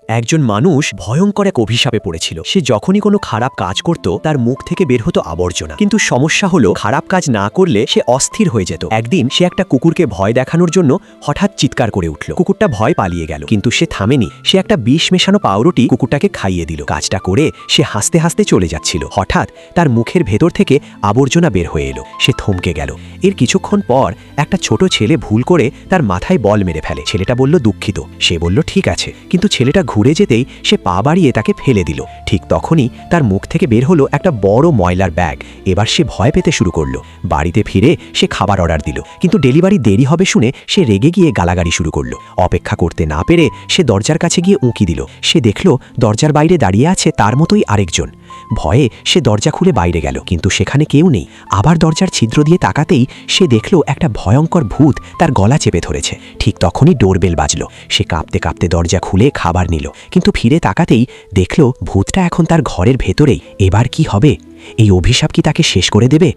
একজন মানুষ ভয়ঙ্কর এক অভিশাপে পড়েছিল। সে যখনই কোনো খারাপ কাজ করত তার মুখ থেকে বের হতো আবর্জনা। কিন্তু সমস্যা হলো খারাপ কাজ না করলে সে অস্থির হয়ে যেত। একদিন সে একটা কুকুরকে ভয় দেখানোর জন্য হঠাৎ চিৎকার করে উঠল। কুকুরটা ভয় পালিয়ে গেল, কিন্তু সে থামেনি। সে একটা বিষ মেশানো পাউরুটি কুকুরটাকে খাইয়ে দিল। কাজটা করে সে হাসতে হাসতে চলে যাচ্ছিল। হঠাৎ তার মুখের ভেতর থেকে আবর্জনা বের হয়ে এলো। সে থমকে গেল। এর কিছুক্ষণ পর একটা ছোট ছেলে ভুল করে তার মাথায় বল মেরে ফেলে। ছেলেটা বলল দুঃখিত। সে বলল ঠিক আছে, কিন্তু ছেলেটা ঘুরে যেতেই সে পা বাড়িয়ে তাকে ফেলে দিল। ঠিক তখনই তার মুখ থেকে বের হলো একটা বড় ময়লার ব্যাগ। এবার সে ভয় পেতে শুরু করলো। বাড়িতে ফিরে সে খাবার অর্ডার দিল, কিন্তু ডেলিভারি দেরি হবে শুনে সে রেগে গিয়ে গালাগালি শুরু করলো। অপেক্ষা করতে না পেরে সে দরজার কাছে গিয়ে উঁকি দিল। সে দেখল দরজার বাইরে দাঁড়িয়ে আছে তার মতোই আরেকজন। ভয়ে সে দরজা খুলে বাইরে গেল, কিন্তু সেখানে কেউ নেই। আবার দরজার ছিদ্র দিয়ে তাকাতেই সে দেখল একটা ভয়ঙ্কর ভূত তার গলা চেপে ধরেছে। ঠিক তখনই ডোরবেল বাজল। সে কাঁপতে কাঁপতে দরজা খুলে খাবার নিল, কিন্তু ফিরে তাকাতেই দেখল ভূতটা এখন তার ঘরের ভেতরেই। এবার কি হবে? এই অভিশাপ কি তাকে শেষ করে দেবে?